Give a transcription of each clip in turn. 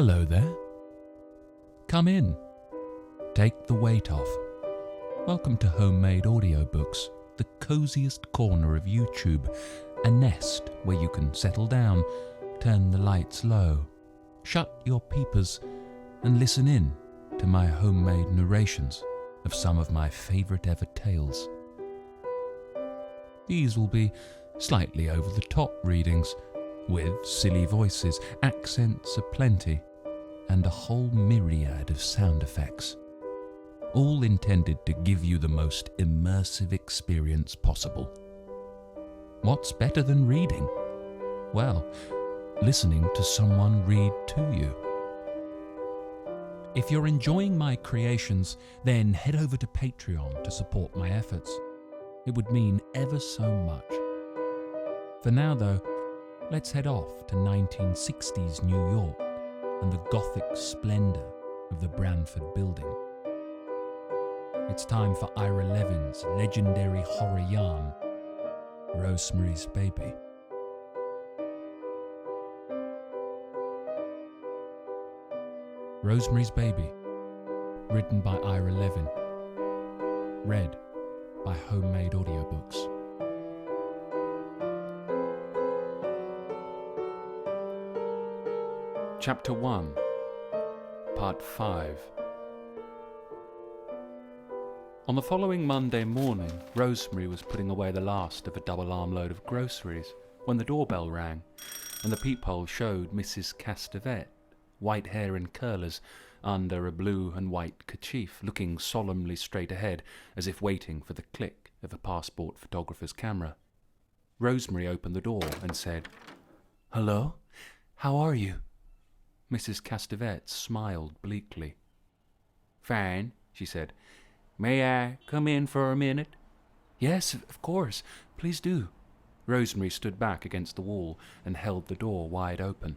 Hello there. Come in. Take the weight off. Welcome to Homemade Audiobooks, the coziest corner of YouTube, a nest where you can settle down, turn the lights low, shut your peepers, and listen in to my homemade narrations of some of my favourite ever tales. These will be slightly over-the-top readings, with silly voices, accents aplenty, and a whole myriad of sound effects, all intended to give you the most immersive experience possible. What's better than reading? Well, listening to someone read to you. If you're enjoying my creations, then head over to Patreon to support my efforts. It would mean ever so much. For now, though, let's head off to 1960s New York and the Gothic splendour of the Branford Building. It's time for Ira Levin's legendary horror yarn, Rosemary's Baby. Rosemary's Baby, written by Ira Levin, read by Homemade Audiobooks. Chapter 1, Part 5. On the following Monday morning, Rosemary was putting away the last of a double armload of groceries when the doorbell rang, and the peephole showed Mrs. Castevet, white hair in curlers, under a blue and white kerchief, looking solemnly straight ahead, as if waiting for the click of a passport photographer's camera. Rosemary opened the door and said, "Hello? How are you?" Mrs. Castevet smiled bleakly. "Fine," she said. "May I come in for a minute?" "Yes, of course. Please do." Rosemary stood back against the wall and held the door wide open.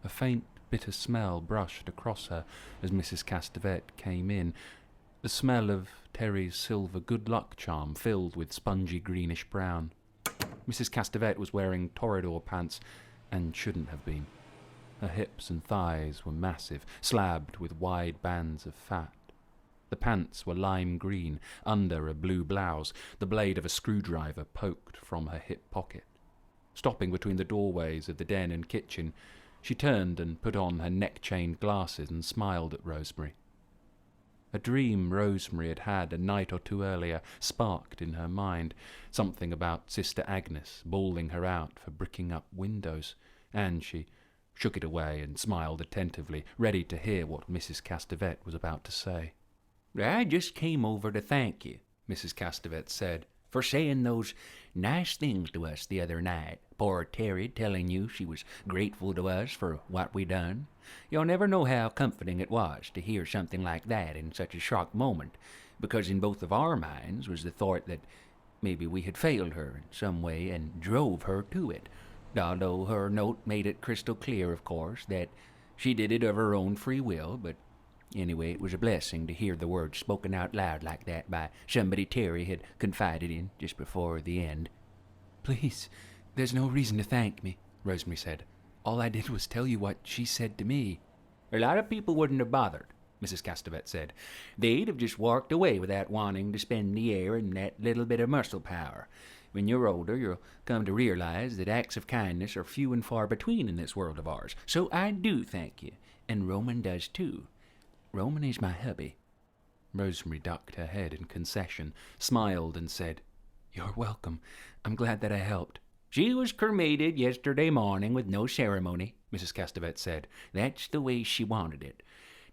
A faint, bitter smell brushed across her as Mrs. Castevet came in, the smell of Terry's silver good luck charm filled with spongy greenish brown. Mrs. Castevet was wearing Toreador pants and shouldn't have been. Her hips and thighs were massive, slabbed with wide bands of fat. The pants were lime green, under a blue blouse, the blade of a screwdriver poked from her hip pocket. Stopping between the doorways of the den and kitchen, she turned and put on her neck-chained glasses and smiled at Rosemary. A dream Rosemary had had a night or two earlier sparked in her mind, something about Sister Agnes bawling her out for bricking up windows, and she shook it away and smiled attentively, ready to hear what Mrs. Castevet was about to say. "I just came over to thank you," Mrs. Castevet said, "for saying those nice things to us the other night. Poor Terry telling you she was grateful to us for what we done. You'll never know how comforting it was to hear something like that in such a shock moment, because in both of our minds was the thought that maybe we had failed her in some way and drove her to it, although her note made it crystal clear, of course, that she did it of her own free will. But anyway, it was a blessing to hear the words spoken out loud like that by somebody Terry had confided in just before the end." "Please, there's no reason to thank me," Rosemary said. "All I did was tell you what she said to me." "A lot of people wouldn't have bothered," Mrs. Castevet said. "They'd have just walked away without wanting to spend the air and that little bit of muscle power. When you're older, you'll come to realize that acts of kindness are few and far between in this world of ours. So I do thank you, and Roman does too. Roman is my hubby." Rosemary ducked her head in concession, smiled, and said, "You're welcome. I'm glad that I helped." "She was cremated yesterday morning with no ceremony," Mrs. Castevet said. "That's the way she wanted it.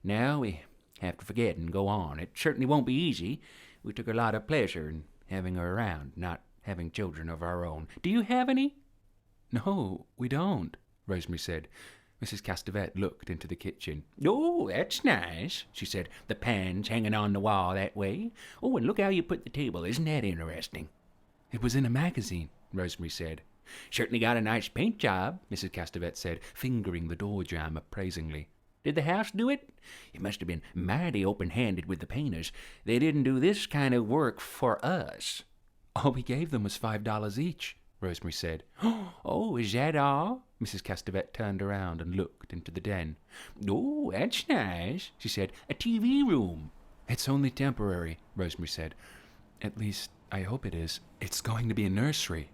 Now we have to forget and go on. It certainly won't be easy. We took a lot of pleasure in having her around, not having children of our own. Do you have any?" "No, we don't," Rosemary said. Mrs. Castevet looked into the kitchen. "Oh, that's nice," she said. "The pans hanging on the wall that way. Oh, and look how you put the table. Isn't that interesting?" "It was in a magazine," Rosemary said. "Certainly got a nice paint job," Mrs. Castevet said, fingering the door jamb appraisingly. "Did the house do it? You must have been mighty open-handed with the painters. They didn't do this kind of work for us." "All we gave them was $5 each," Rosemary said. Oh, is that all? Mrs. Castevet turned around and looked into the den. Oh, that's nice, she said. A TV room. It's only temporary, Rosemary said. At least, I hope it is. It's going to be a nursery.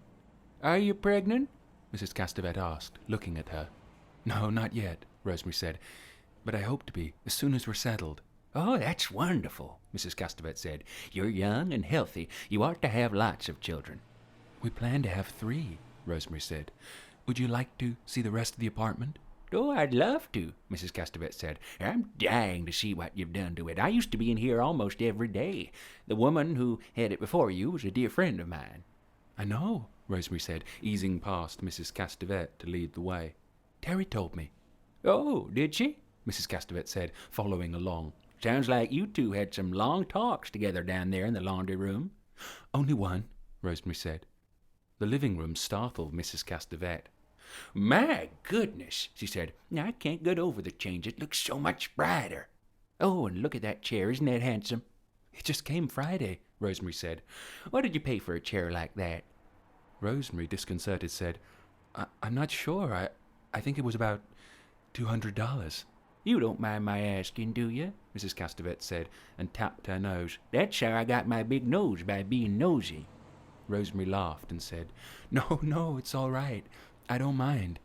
Are you pregnant? Mrs. Castevet asked, looking at her. No, not yet, Rosemary said. But I hope to be, as soon as we're settled. Oh, that's wonderful, Mrs. Castevet said. You're young and healthy. You ought to have lots of children. We plan to have 3, Rosemary said. Would you like to see the rest of the apartment? Oh, I'd love to, Mrs. Castevet said. I'm dying to see what you've done to it. I used to be in here almost every day. The woman who had it before you was a dear friend of mine. I know, Rosemary said, easing past Mrs. Castevet to lead the way. Terry told me. Oh, did she? Mrs. Castevet said, following along. Sounds like you two had some long talks together down there in the laundry room. Only one, Rosemary said. The living room startled Mrs. Castevet. My goodness, she said. I can't get over the change. It looks so much brighter. Oh, and look at that chair. Isn't that handsome? It just came Friday, Rosemary said. What did you pay for a chair like that? Rosemary, disconcerted, said, I'm not sure. I think it was about $200. You don't mind my asking, do you? Mrs. Castevet said, and tapped her nose. That's how I got my big nose, by being nosy. Rosemary laughed and said, No, it's all right. I don't mind.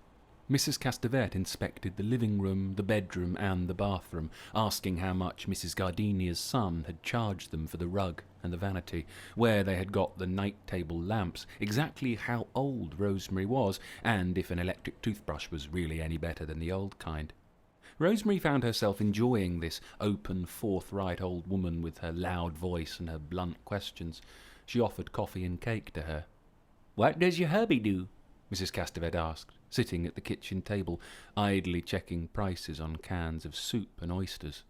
Mrs. Castevet inspected the living room, the bedroom, and the bathroom, asking how much Mrs. Gardenia's son had charged them for the rug and the vanity, where they had got the night-table lamps, exactly how old Rosemary was, and if an electric toothbrush was really any better than the old kind. Rosemary found herself enjoying this open, forthright old woman with her loud voice and her blunt questions. She offered coffee and cake to her. What does your hubby do? Mrs. Castevet asked, sitting at the kitchen table, idly checking prices on cans of soup and oysters.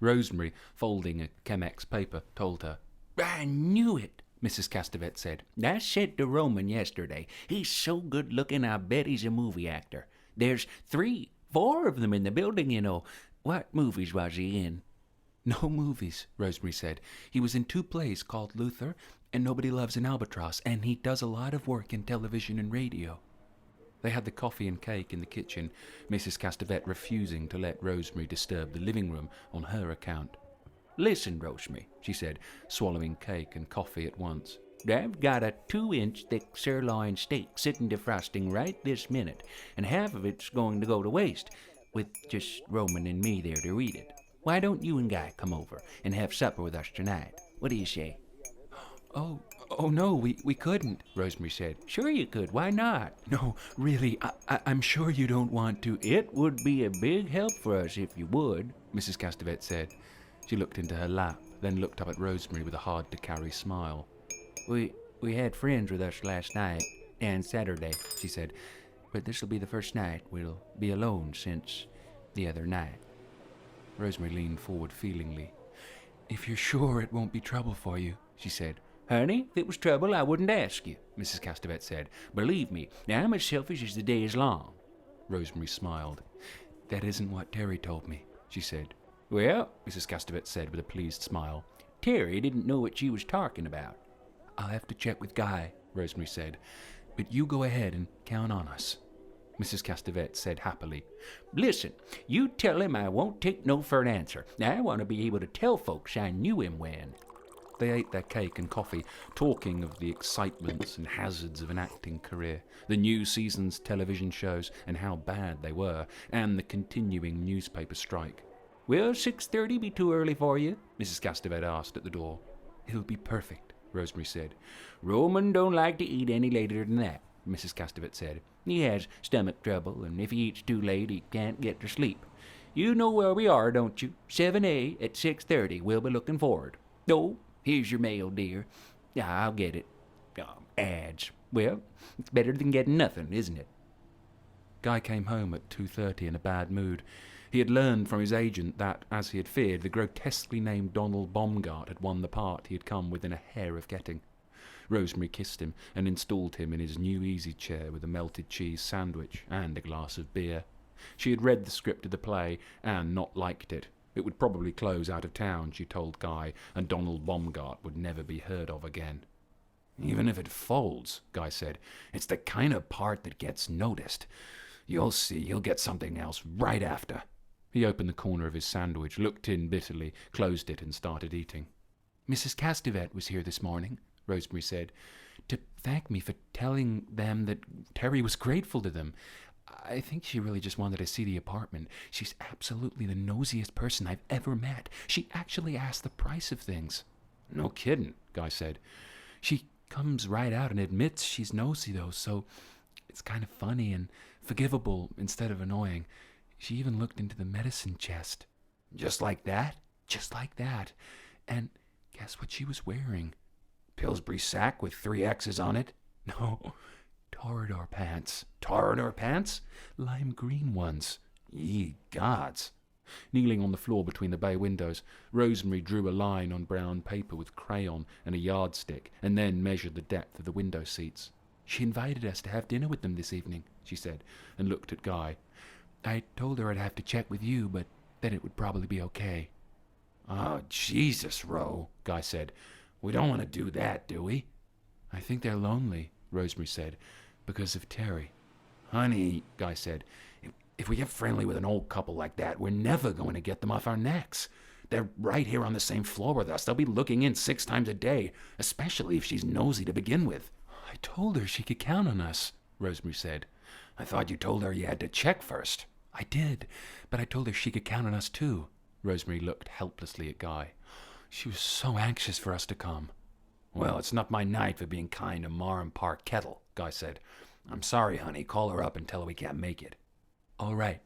Rosemary, folding a Chemex paper, told her. I knew it, Mrs. Castevet said. I said to Roman yesterday, he's so good-looking I bet he's a movie actor. There's 3, 4 of them in the building, you know. What movies was he in? No movies, Rosemary said. He was in 2 plays called Luther and Nobody Loves an Albatross, and he does a lot of work in television and radio. They had the coffee and cake in the kitchen, Mrs. Castevet refusing to let Rosemary disturb the living room on her account. Listen, Rosemary, she said, swallowing cake and coffee at once. I've got a 2-inch thick sirloin steak sitting defrosting right this minute, and half of it's going to go to waste, with just Roman and me there to eat it. Why don't you and Guy come over and have supper with us tonight? What do you say? Oh no, we couldn't, Rosemary said. Sure you could, why not? No, really, I'm sure you don't want to. It would be a big help for us if you would, Mrs. Castevet said. She looked into her lap, then looked up at Rosemary with a hard-to-carry smile. We had friends with us last night and Saturday, she said, but this'll be the first night we'll be alone since the other night. Rosemary leaned forward feelingly. If you're sure it won't be trouble for you, she said. Honey, if it was trouble, I wouldn't ask you, Mrs. Castevet said. Believe me, I'm as selfish as the day is long. Rosemary smiled. That isn't what Terry told me, she said. Well, Mrs. Castevet said with a pleased smile, Terry didn't know what she was talking about. I'll have to check with Guy, Rosemary said, but you go ahead and count on us. Mrs. Castevet said happily. Listen, you tell him I won't take no for an answer. I want to be able to tell folks I knew him when. They ate their cake and coffee, talking of the excitements and hazards of an acting career, the new season's television shows and how bad they were, and the continuing newspaper strike. Will 6:30 be too early for you? Mrs. Castevet asked at the door. It'll be perfect, Rosemary said. Roman don't like to eat any later than that, Mrs. Castevet said. He has stomach trouble, and if he eats too late, he can't get to sleep. You know where we are, don't you? 7A at 6:30. We'll be looking forward. Oh, here's your mail, dear. I'll get it. Ads. Well, it's better than getting nothing, isn't it? Guy came home at 2:30 in a bad mood. He had learned from his agent that, as he had feared, the grotesquely named Donald Baumgart had won the part he had come within a hair of getting. Rosemary kissed him and installed him in his new easy chair with a melted cheese sandwich and a glass of beer. She had read the script of the play and not liked it. It would probably close out of town, she told Guy, and Donald Baumgart would never be heard of again. Even if it folds, Guy said, it's the kind of part that gets noticed. You'll see, you'll get something else right after. He opened the corner of his sandwich, looked in bitterly, closed it and started eating. Mrs. Castevet was here this morning, Rosemary said, to thank me for telling them that Terry was grateful to them. I think she really just wanted to see the apartment. She's absolutely the nosiest person I've ever met. She actually asked the price of things. No kidding, Guy said. She comes right out and admits she's nosy, though, so it's kind of funny and forgivable instead of annoying. She even looked into the medicine chest. Just like that? Just like that. And guess what she was wearing? Pillsbury sack with 3 X's on it? No, Toreador pants. Toreador pants? Lime green ones. Ye gods. Kneeling on the floor between the bay windows, Rosemary drew a line on brown paper with crayon and a yardstick, and then measured the depth of the window seats. She invited us to have dinner with them this evening, she said, and looked at Guy. I told her I'd have to check with you, but that it would probably be okay. Oh, Jesus, Ro, Guy said. We don't want to do that, do we? I think they're lonely, Rosemary said, because of Terry. Honey, Guy said, if we get friendly with an old couple like that, we're never going to get them off our necks. They're right here on the same floor with us. They'll be looking in 6 times a day, especially if she's nosy to begin with. I told her she could count on us, Rosemary said. I thought you told her you had to check first. I did, but I told her she could count on us too. Rosemary looked helplessly at Guy. She was so anxious for us to come. Well, it's not my night for being kind to Marham Park Kettle, Guy said. I'm sorry, honey. Call her up and tell her we can't make it. All right,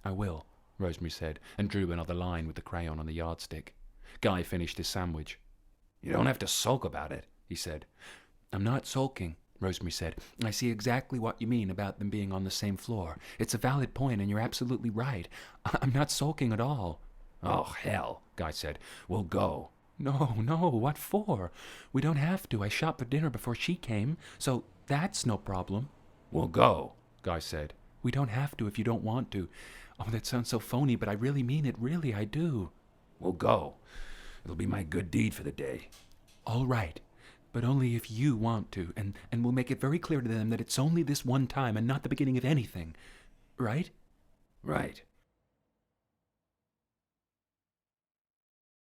I will, Rosemary said, and drew another line with the crayon on the yardstick. Guy finished his sandwich. You don't have to sulk about it, he said. I'm not sulking, Rosemary said. I see exactly what you mean about them being on the same floor. It's a valid point, and you're absolutely right. I'm not sulking at all. Oh, hell, Guy said. We'll go. No, what for? We don't have to. I shot for dinner before she came, so that's no problem. We'll go, Guy said. We don't have to if you don't want to. Oh, that sounds so phony, but I really mean it. Really, I do. We'll go. It'll be my good deed for the day. All right, but only if you want to, and we'll make it very clear to them that it's only this one time and not the beginning of anything. Right? Right.